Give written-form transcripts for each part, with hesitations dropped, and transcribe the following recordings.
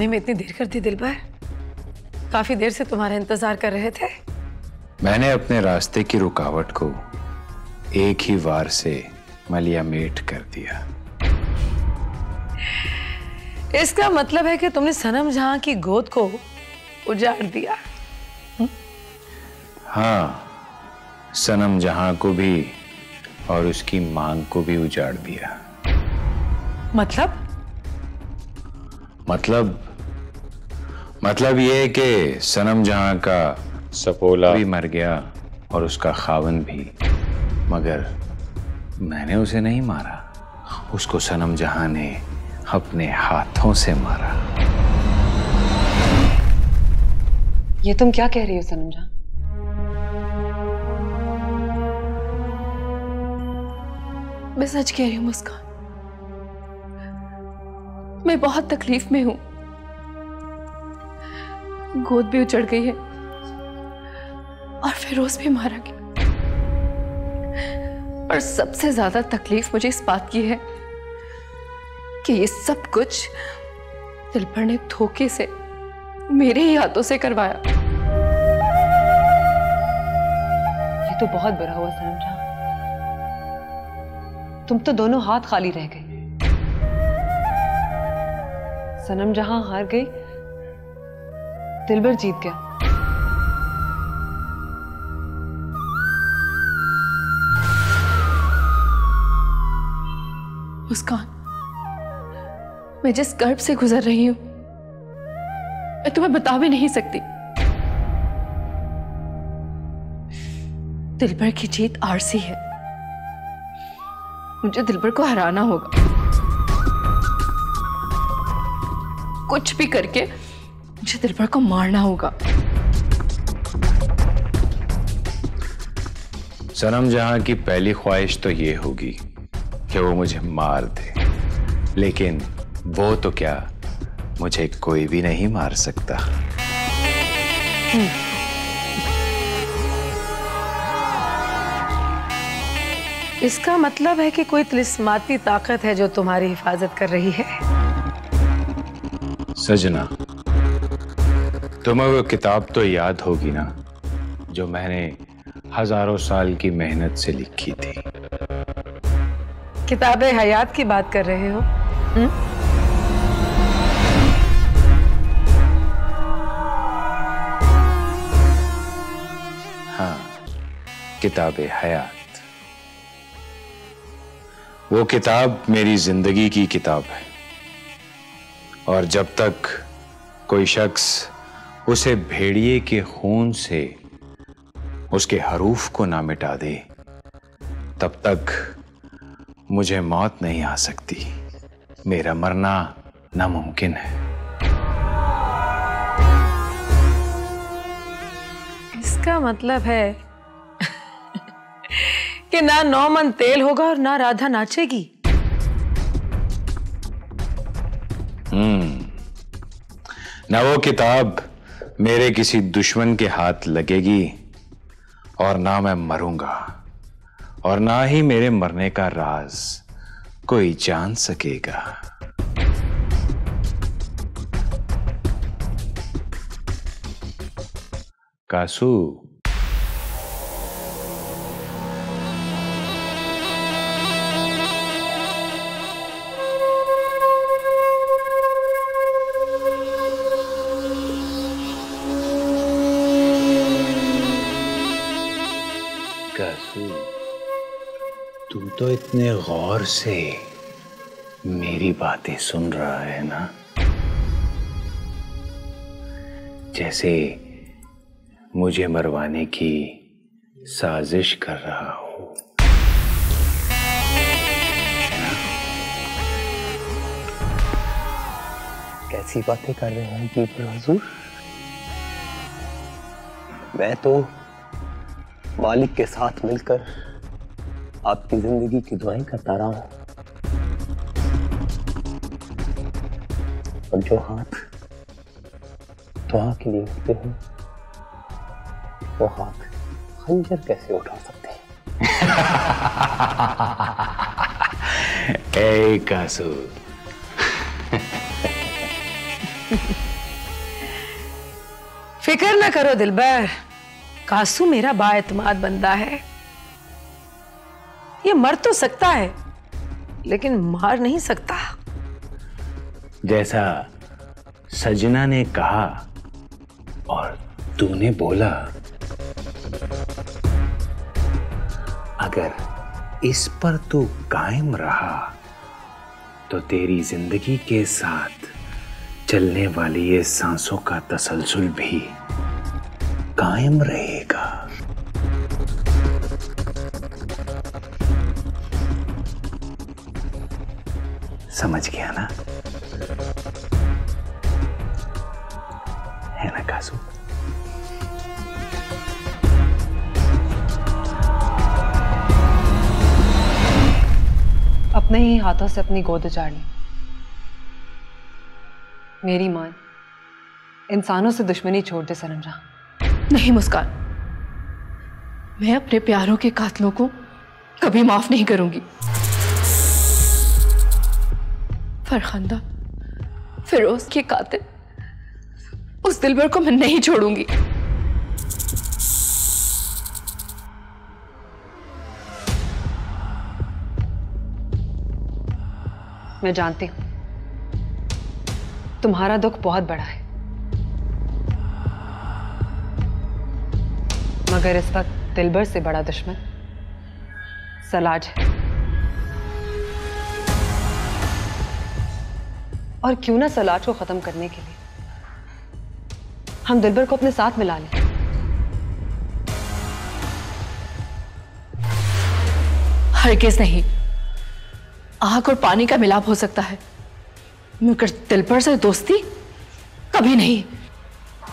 आने में इतनी देर कर दी दिलबर? काफी देर से तुम्हारा इंतजार कर रहे थे। मैंने अपने रास्ते की रुकावट को एक ही वार से मलियामेट कर दिया। इसका मतलब है कि तुमने सनम जहां की गोद को उजाड़ दिया। हाँ, सनम जहां को भी और उसकी मांग को भी उजाड़ दिया। मतलब ये कि सनम जहां का सपोला भी मर गया और उसका खावन भी, मगर मैंने उसे नहीं मारा, उसको सनम जहां ने अपने हाथों से मारा। ये तुम क्या कह रही हो सनम जहां? मैं सच कह रही हूँ मुस्कान, मैं बहुत तकलीफ में हूं। गोद भी उजड़ गई है और फिरोज भी मारा गया। और सबसे ज्यादा तकलीफ मुझे इस बात की है कि ये सब कुछ दिलबर ने धोखे से मेरे ही हाथों से करवाया। ये तो बहुत बुरा हुआ सनम जहां, तुम तो दोनों हाथ खाली रह गए। सनम जहां हार गई, दिलबर जीत गया। मुस्कान, मैं जिस कर्ब से गुजर रही हूं मैं तुम्हें बता भी नहीं सकती। दिलबर की जीत आरसी है, मुझे दिलबर को हराना होगा। कुछ भी करके मुझे दिलबर को मारना होगा। सनम जहां की पहली ख्वाहिश तो ये होगी कि वो मुझे मार दे, लेकिन वो तो क्या, मुझे कोई भी नहीं मार सकता। इसका मतलब है कि कोई तिलिस्माती ताकत है जो तुम्हारी हिफाजत कर रही है। सजना, तुम्हें वो किताब तो याद होगी ना जो मैंने हजारों साल की मेहनत से लिखी थी। किताब हयात की बात कर रहे हो? हाँ, किताब हयात। वो किताब मेरी जिंदगी की किताब है, और जब तक कोई शख्स उसे भेड़िए के खून से उसके हरूफ को ना मिटा दे, तब तक मुझे मौत नहीं आ सकती। मेरा मरना नामुमकिन है। इसका मतलब है कि ना 9 मन तेल होगा और ना राधा नाचेगी। ना वो किताब मेरे किसी दुश्मन के हाथ लगेगी, और ना मैं मरूंगा, और ना ही मेरे मरने का राज कोई जान सकेगा। कासू, कासू, तू तो इतने गौर से मेरी बातें सुन रहा है ना, जैसे मुझे मरवाने की साजिश कर रहा हो। कैसी बातें कर रहे हैं पीपल हुजूर? मैं तो मालिक के साथ मिलकर आपकी जिंदगी की दुआएं करता रहा हूं, और जो हाथ दुआ के लिए उठते हैं वो हाथ खंजर कैसे उठा सकते हैं? ए कासू, फिक्र ना करो दिलबर, कासू मेरा बाएतमाद बंदा है। ये मर तो सकता है लेकिन मार नहीं सकता। जैसा सजना ने कहा और तूने बोला, अगर इस पर तू कायम रहा तो तेरी जिंदगी के साथ चलने वाली ये सांसों का तसलसल भी कायम रहेगा। समझ गया ना? है ना कासू? अपने ही हाथों से अपनी गोद उजाड़ ली। मेरी मान, इंसानों से दुश्मनी छोड़ दे सनम जहां। नहीं मुस्कान, मैं अपने प्यारों के कातलों को कभी माफ नहीं करूंगी। फरखंदा, फिरोज के कातिल उस दिलबर को मैं नहीं छोड़ूंगी। मैं जानती हूं तुम्हारा दुख बहुत बड़ा है, मगर इस वक्त दिलबर से बड़ा दुश्मन सलाज है। और क्यों ना सलाज को खत्म करने के लिए हम दिलबर को अपने साथ मिला लें। हरगिज़ नहीं। आग और पानी का मिलाप हो सकता है मगर दिलबर से दोस्ती कभी नहीं।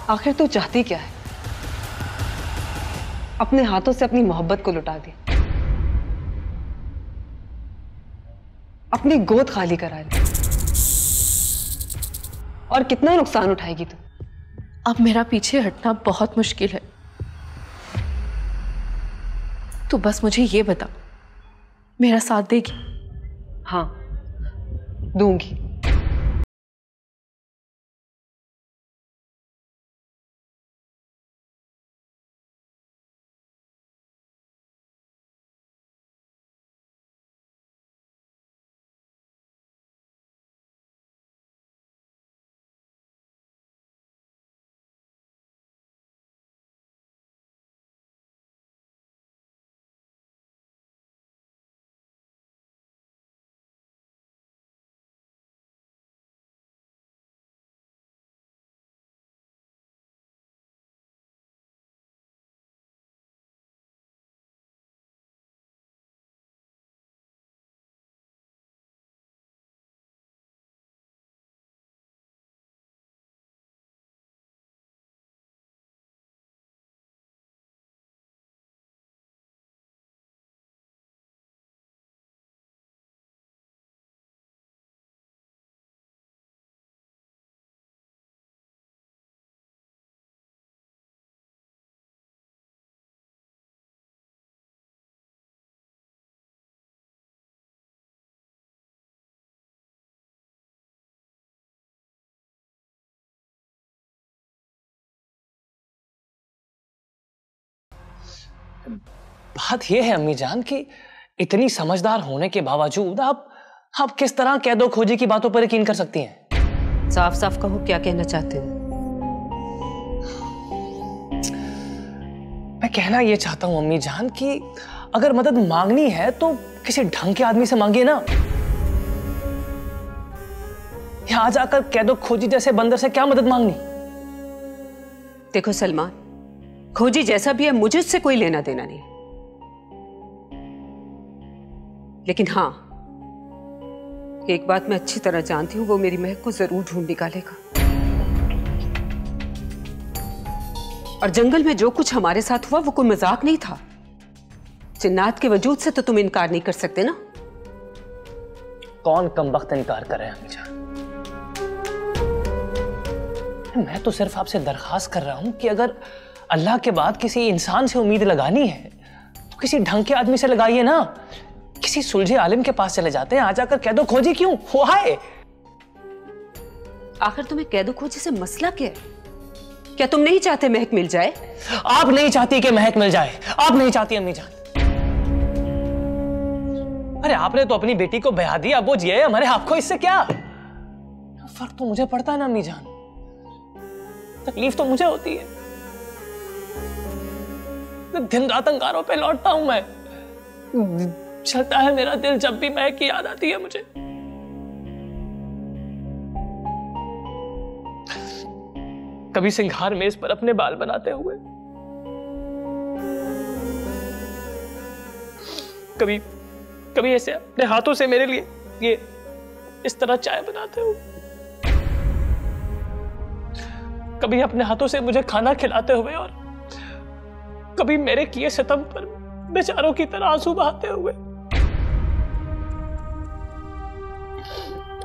आखिर तू चाहती क्या है? अपने हाथों से अपनी मोहब्बत को लुटा दे, अपनी गोद खाली करा दे, और कितना नुकसान उठाएगी तू? अब मेरा पीछे हटना बहुत मुश्किल है। तू बस मुझे ये बता, मेरा साथ देगी? हाँ, दूंगी। बात यह है अम्मी जान कि इतनी समझदार होने के बावजूद आप किस तरह कैदो खोजी की बातों पर यकीन कर सकती हैं? साफ साफ कहो, क्या कहना चाहते हो? मैं कहना यह चाहता हूं अम्मी जान कि अगर मदद मांगनी है तो किसी ढंग के आदमी से मांगिए ना। यहां जाकर कैदो खोजी जैसे बंदर से क्या मदद मांगनी? देखो सलमान, खोजी जैसा भी है, मुझे उससे कोई लेना देना नहीं, लेकिन हाँ, एक बात मैं अच्छी तरह जानती हूं, वो मेरी महक को जरूर ढूंढ निकालेगा। और जंगल में जो कुछ हमारे साथ हुआ वो कोई मजाक नहीं था। जिन्नात के वजूद से तो तुम इनकार नहीं कर सकते ना। कौन कमबख्त इनकार कर रहे हैं अम्मी जान? मैं तो सिर्फ आपसे दरखास्त कर रहा हूं कि अगर अल्लाह के बाद किसी इंसान से उम्मीद लगानी है तो किसी ढंग के आदमी से लगाइए ना। किसी सुलझे आलिम के पास चले जाते हैं, आ जाकर कह दो खोजी क्यों? वो आए। आखिर तुम्हें कैदो खोजी से मसला क्या है? क्या तुम नहीं चाहते महक मिल जाए? आप नहीं चाहती कि महक मिल जाए, आप नहीं चाहती अम्मी जान। अरे आपने तो अपनी बेटी को ब्याह दिया, वो जिए हमारे, आपको इससे क्या फर्क? तो मुझे पड़ता है ना अम्मी जान, तकलीफ तो मुझे होती है। दिन रात अंगारों पे लौटता हूं मैं, चलता है मेरा दिल जब भी महक की याद आती है मुझे। कभी सिंघार मेज पर अपने बाल बनाते हुए, कभी कभी ऐसे अपने हाथों से मेरे लिए ये इस तरह चाय बनाते हुए, कभी अपने हाथों से मुझे खाना खिलाते हुए, और कभी मेरे किए सितम पर बेचारों की तरह आंसू बहाते हुए।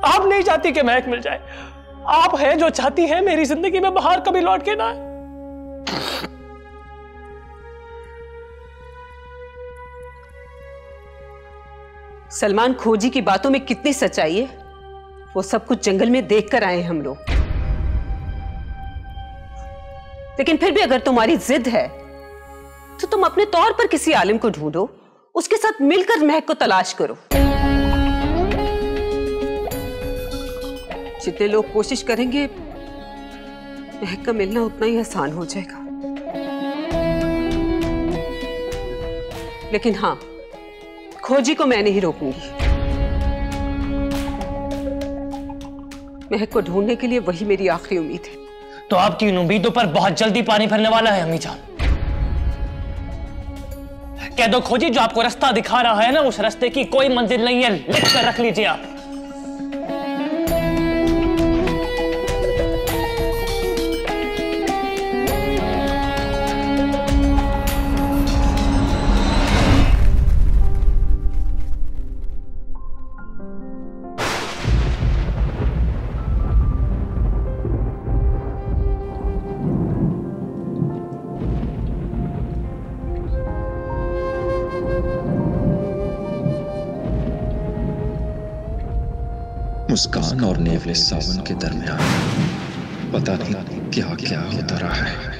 आप नहीं चाहती कि महक मिल जाए, आप हैं जो चाहती हैं मेरी जिंदगी में बाहर कभी लौट के ना आए। सलमान खोजी की बातों में कितनी सच्चाई है, वो सब कुछ जंगल में देखकर आए हम लोग। लेकिन फिर भी अगर तुम्हारी जिद है तो तुम अपने तौर पर किसी आलिम को ढूंढो, उसके साथ मिलकर महक को तलाश करो। जितने लोग कोशिश करेंगे महक का मिलना उतना ही आसान हो जाएगा। लेकिन हां, खोजी को मैं नहीं रोकूंगी। महक को ढूंढने के लिए वही मेरी आखिरी उम्मीद है। तो आपकी इन उम्मीदों पर बहुत जल्दी पानी फिरने वाला है अम्मी जान। कह दो खोजी जो आपको रास्ता दिखा रहा है ना, उस रास्ते की कोई मंजिल नहीं है, लिख कर रख लीजिए आप। मुस्कान और नेवले सावन के दरमियान पता नहीं क्या क्या होता रहा है।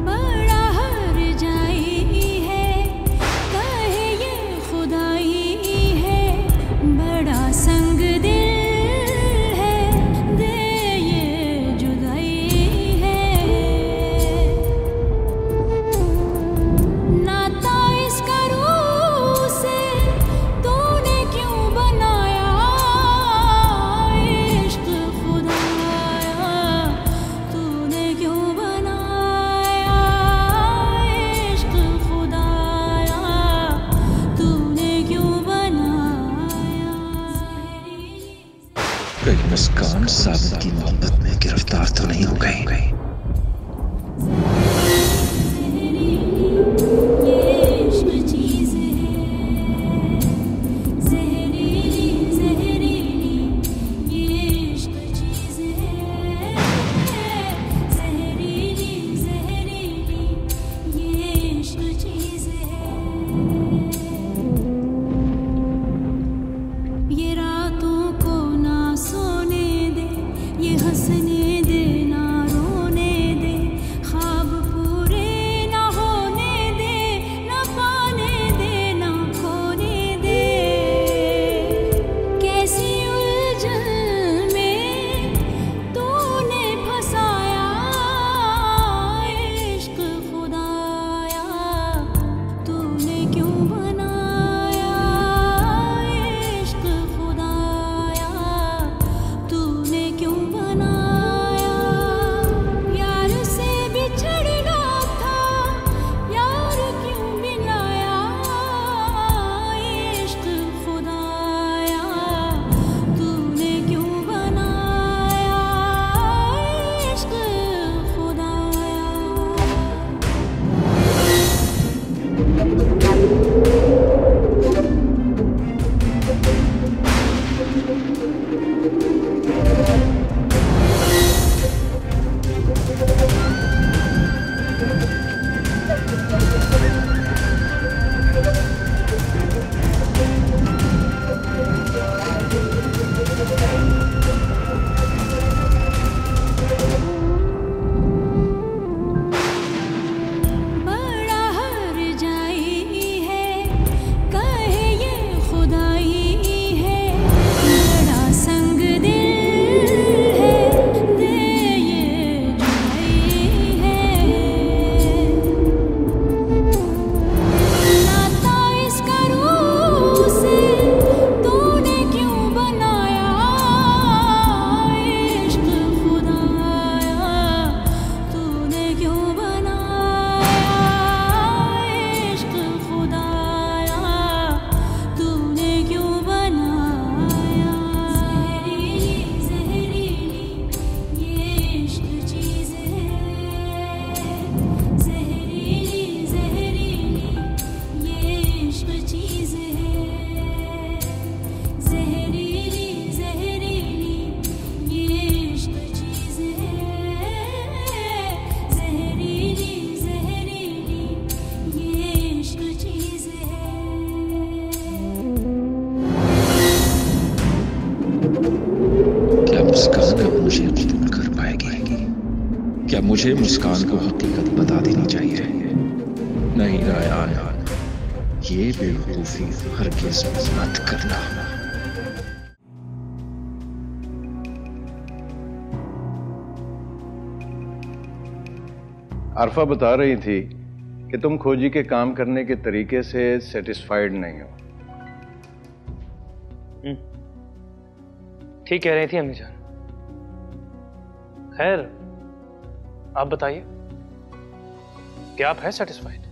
बड़ा हर जाए क्या मुझे मुस्कान को हकीकत बता देनी चाहिए? नहीं रायान, ये बेवकूफी हरगिज़ मत करना। आरफा बता रही थी कि तुम खोजी के काम करने के तरीके से सेटिस्फाइड नहीं हो। ठीक कह रही थी अम्मी जान। खैर, आप बताइए क्या आप हैं सेटिस्फाइड?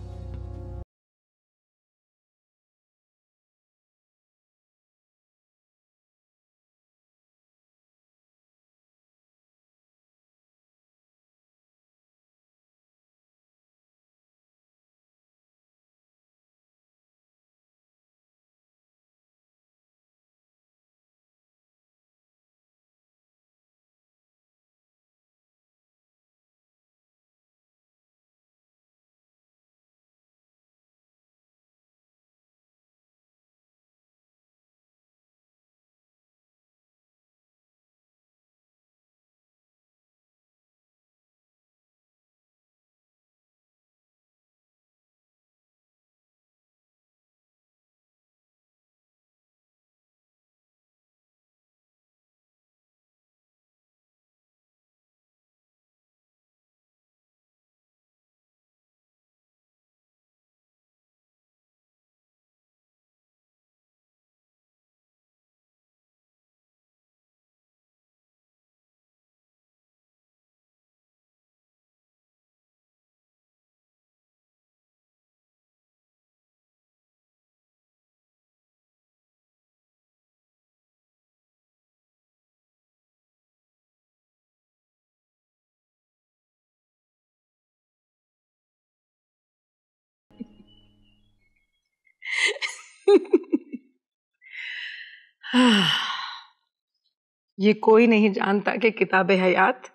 ये कोई नहीं जानता कि किताब हयात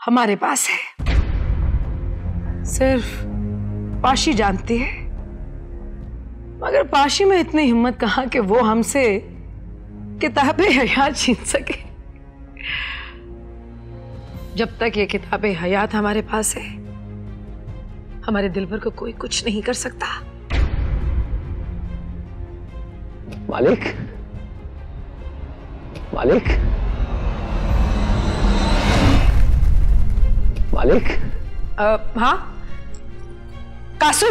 हमारे पास है। सिर्फ पाशी जानती है, मगर पाशी में इतनी हिम्मत कहां कि वो हमसे किताब हयात छीन सके। जब तक ये किताब हयात हमारे पास है, हमारे दिलबर को कोई कुछ नहीं कर सकता। मालिक, मालिक, मालिक। हाँ कासू,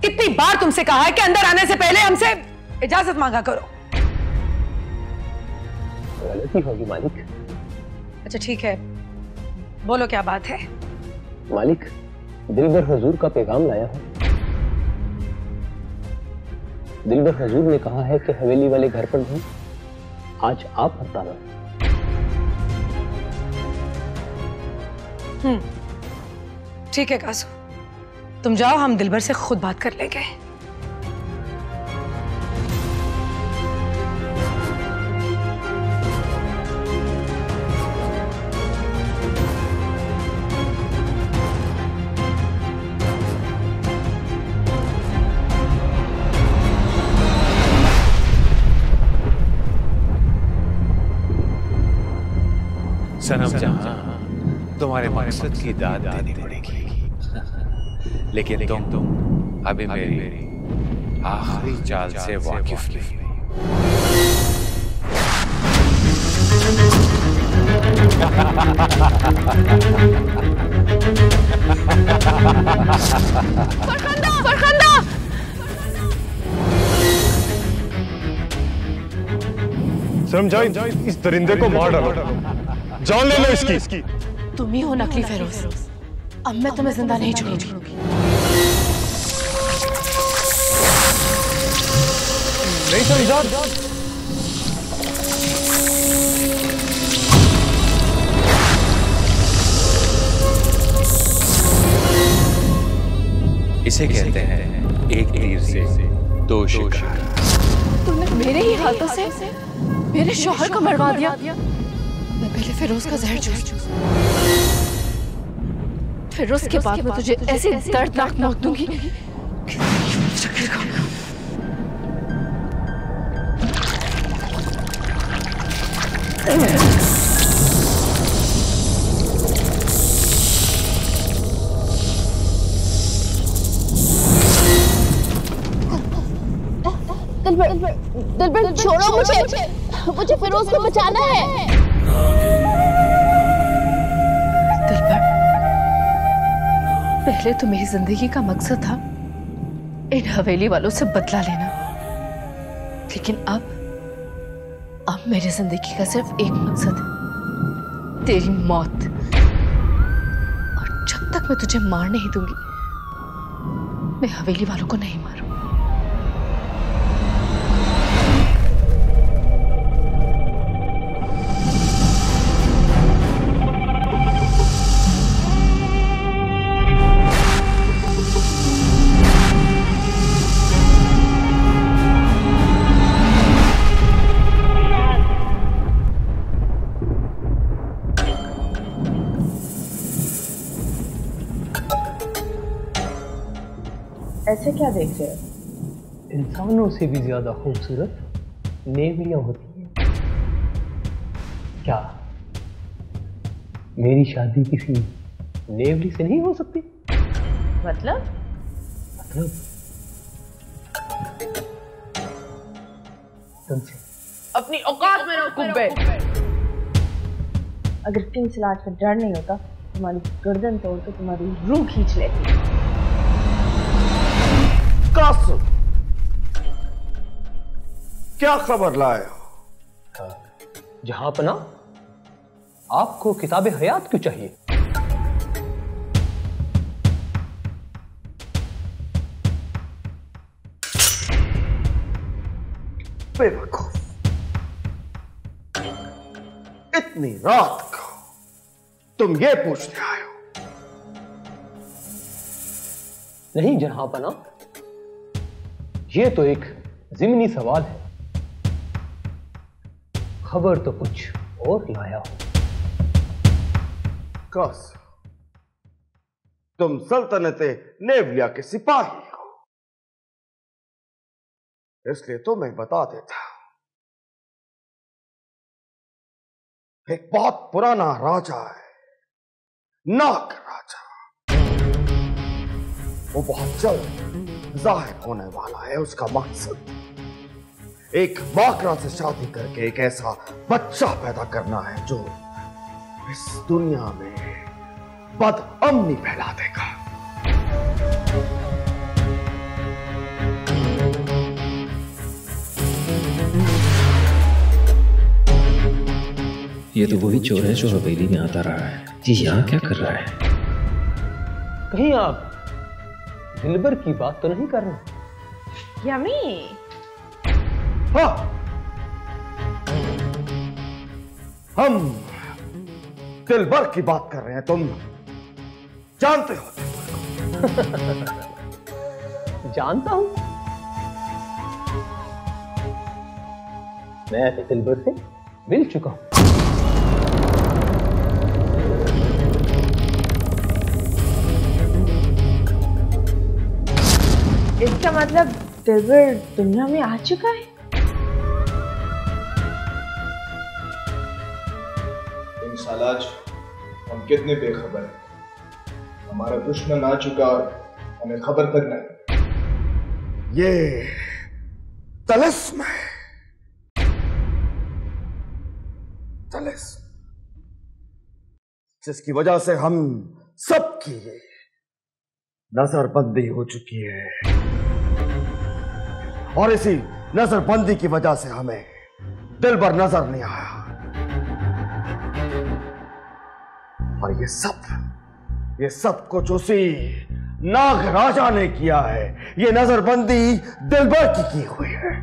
कितनी बार तुमसे कहा है कि अंदर आने से पहले हमसे इजाजत मांगा करो। गलती होगी मालिक। अच्छा ठीक है, बोलो क्या बात है। मालिक, दिलबर हुजूर का पैगाम लाया हूं। दिलबर हुजूर ने कहा है कि हवेली वाले घर पर भी आज आप हत्यारा। ठीक है कासू, तुम जाओ, हम दिलबर से खुद बात कर लेंगे। सनम जहां तुम्हारे मकसद की दाद देनी पड़ेगी, लेकिन तुम अभी मेरी आखिरी चाल से वाकिफ नहीं। फरखंदा! समझाओ, इस दरिंदे को मार डालो, जान ले लो इसकी। तुम ही हो नकली फेरोज, अब मैं तुम्हें जिंदा नहीं छोड़ूंगी। नहीं समझा। इसे कहते हैं एक तीर से दो शिकार। तुमने मेरे ही हाथों से मेरे शौहर को मरवा दिया। मैं पहले फिरोज का जहर चूसूं, फिर उसके बाद मैं तुझे ऐसी दर्दनाक मौत दूंगी। दिलबर छोड़ो मुझे फिरोज को बचाना है। दिलबर, पहले तो मेरी जिंदगी का मकसद था इन हवेली वालों से बदला लेना, लेकिन अब मेरी जिंदगी का सिर्फ एक मकसद है, तेरी मौत। और जब तक मैं तुझे मार नहीं दूंगी, मैं हवेली वालों को नहीं मारूं। ऐसे क्या देख रहे हो? इंसानों से भी ज्यादा खूबसूरत नेवलियां होती हैं। क्या मेरी शादी किसी नेवली से नहीं हो सकती? मतलब तुमसे। अपनी औकात में रहो कुब्बे। अगर किंग सलाज का डर नहीं होता, तुम्हारी गर्दन तोड़ के तुम्हारी रूह खींच लेती। कासिम, क्या खबर लाए हो? जहां पना, आपको किताब हयात क्यों चाहिए? बेवकूफ, इतनी रात को तुम ये पूछने आए हो? नहीं जहां पना, ये तो एक ज़िमनी सवाल है। खबर तो कुछ और लाया हो। कासिम, तुम सल्तनते नेवलिया के सिपाही हो, इसलिए तो मैं बता देता हूं। एक बहुत पुराना राजा है, नाग राजा। वो बहुत जल्द जाहिर होने वाला है। उसका मकसद एक बाकरा से शादी करके एक ऐसा बच्चा पैदा करना है जो इस दुनिया में बदअमनी फैला देगा। ये तो वही चोर है जो हवेली में आता रहा है। ये यहाँ क्या कर रहा है? कहीं आप दिलबर की बात तो नहीं कर रहे? यमी। हाँ, हम दिलबर की बात कर रहे हैं। तुम जानते हो दिलबर को? जानता हूं, मैं दिलबर से मिल चुका हूं। इसका मतलब दिलबर दुनिया में आ चुका है? सालाज, हम कितने बेखबर हैं। हमारा दुश्मन आ चुका और हमें खबर तक नहीं। ये तलिस्म है, तलिस्म, जिसकी वजह से हम सबकी नजरबंदी हो चुकी है और इसी नजरबंदी की वजह से हमें दिलबर नजर नहीं आया। और ये सब कुछ उसी नाग राजा ने किया है। ये नजरबंदी दिलबर की हुई है।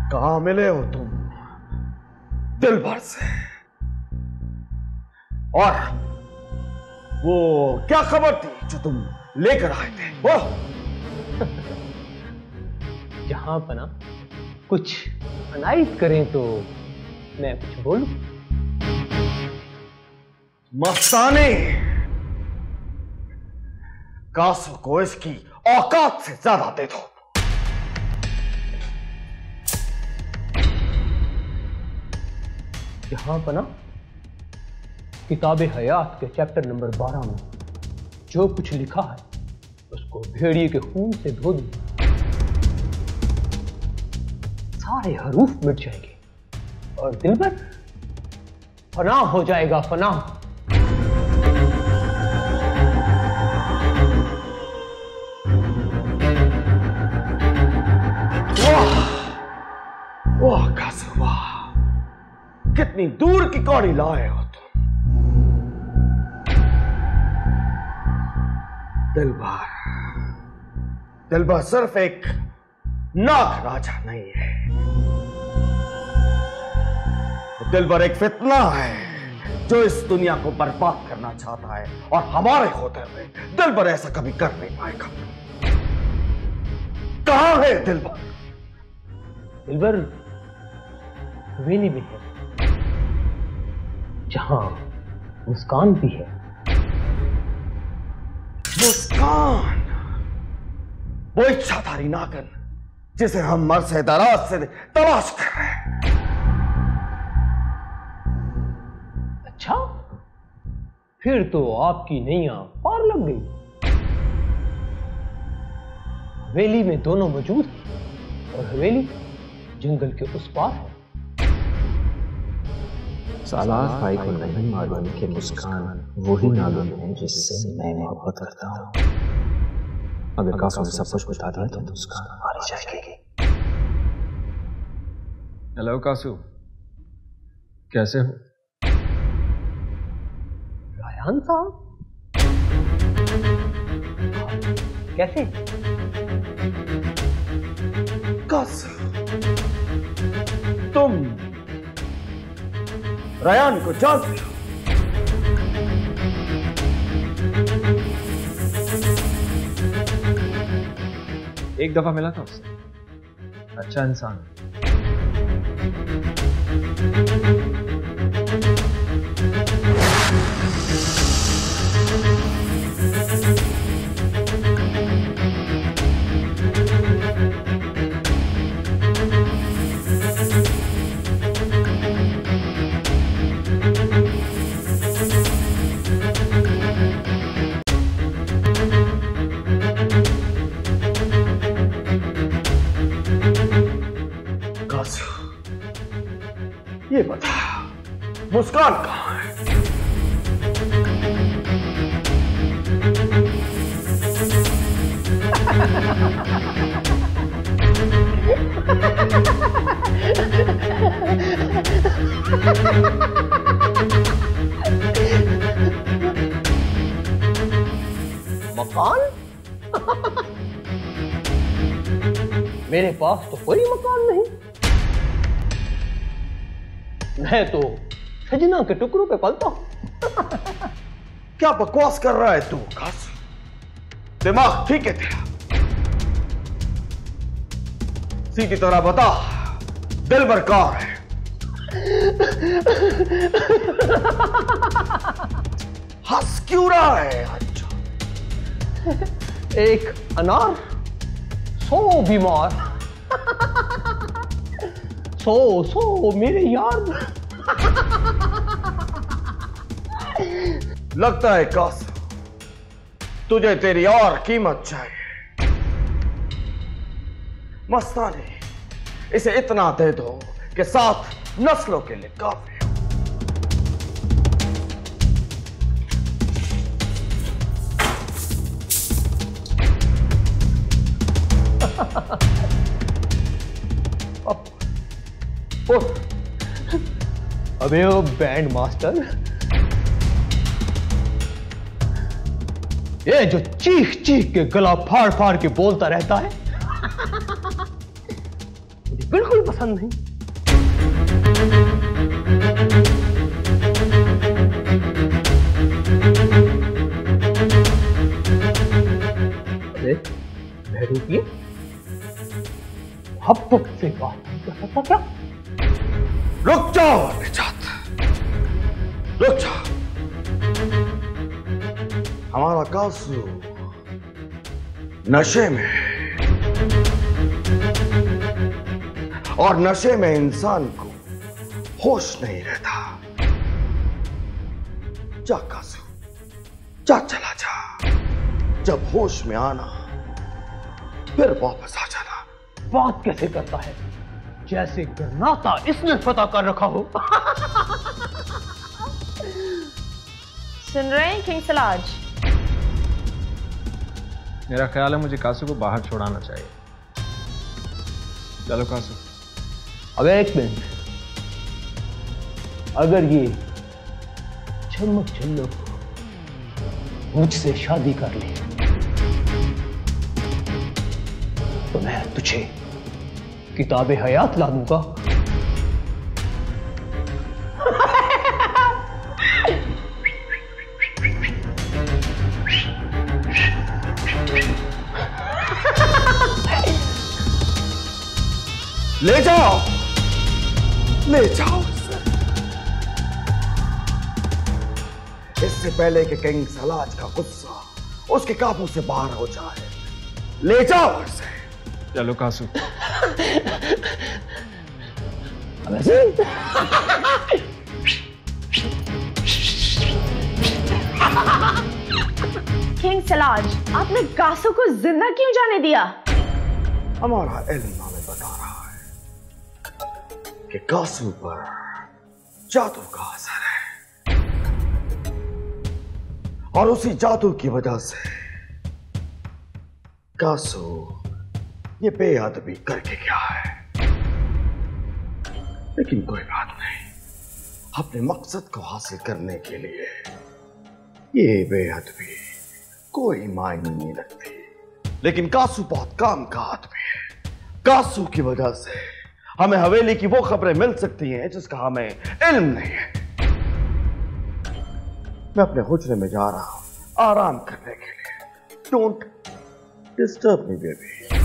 कहां मिले हो तुम दिलबर से? और वो क्या खबर थी जो तुम लेकर आए थे? वो जहां पना कुछ अनायत करें तो मैं कुछ बोलूं? मस्तानी, कासू को इसकी औकात से ज्यादा दे दो। जहां पना किताबे हयात के चैप्टर नंबर 12 में जो कुछ लिखा है उसको भेड़िए के खून से धो दूं, सारे हरूफ मिट जाएंगे और दिलबर फना हो जाएगा, फना। वाह कासू, वाह, कितनी दूर की कौड़ी लाए हो तुम। दिलबर सिर्फ एक नाग राजा नहीं है, दिलबर एक फितना है जो इस दुनिया को बर्बाद करना चाहता है और हमारे होते हुए दिलबर ऐसा कभी कर नहीं पाएगा। कहां है दिलबर? दिलबर हवेली में है जहां मुस्कान भी है। मुस्कान, वो इच्छाधारी नागन जिसे हम मर से दराज से तलाश कर रहे हैं। अच्छा, फिर तो आपकी नैया पार लग गई। हवेली में दोनों मौजूद हैं और हवेली जंगल के उस पार है। सालार भाई को नहीं मालूम कि मुस्कान वही नागिन है जिससे मैं मोहब्बत करता हूँ। अगर कासू ने सब कुछ बता दिया तो मुस्कान मारी जाएगी। हेलो कासू, कैसे हो? रायान साहब, कैसे? कासू, तुम रायान को जानते हो? एक दफा मिला था उससे, अच्छा इंसान। ये बता, मुस्कान कहां है? मकान? मेरे पास तो कोई मकान नहीं। मैं तो सजना के टुकड़ों पे पलता हूं। क्या बकवास कर रहा है तू कासू? दिमाग ठीक है तेरा? सीधी तरह बता, दिलबर कौन है? हंस क्यों रहा है? अच्छा, एक अनार 100 बीमार, 100 मेरे यार। लगता है कासू तुझे तेरी और कीमत चाहिए। मस्तानी, इसे इतना दे दो कि 7 नस्लों के लिए काफी हो। अबे ओ बैंड मास्टर, ये जो चीख चीख के गला फाड़ फाड़ के बोलता रहता है, मुझे बिल्कुल पसंद नहीं। अरे बहरूपिए, अब तक से बात नहीं कर सकता क्या? रुक जाओ निजात, रुक जाओ। हमारा कासू नशे में, और नशे में इंसान को होश नहीं रहता। जा कासू, जा, चला जा। जब होश में आना फिर वापस आ जाना। बात कैसे करता है जैसे गरनाता इसने पता कर रखा हो। सुन रहे हैं किंग सलाज? मेरा ख्याल है मुझे कासू को बाहर छोड़ाना चाहिए। चलो कासू। अब एक मिनट, अगर ये झमक झल्लक मुझसे शादी कर ले तो मैं तुझे किताबे हयात ला दूंगा। ले जाओ, ले जाओ इसे। इससे पहले कि किंग सलाज का गुस्सा उसके काबू से बाहर हो जाए, ले जाओ इसे। चलो कासू। किंग सलाज, आपने कासू को जिंदा क्यों जाने दिया? हमारा इल्म हमें बता रहा है कि कासू पर जादू का असर है, और उसी जादू की वजह से कासू ये बेअदबी करके क्या है। लेकिन कोई बात नहीं, अपने मकसद को हासिल करने के लिए ये बेअदबी कोई मायने नहीं रखती। लेकिन कासू बहुत काम का आदमी है। कासू की वजह से हमें हवेली की वो खबरें मिल सकती हैं जिसका हमें इल्म नहीं है। मैं अपने हुजरे में जा रहा हूं आराम करने के लिए। Don't disturb me baby.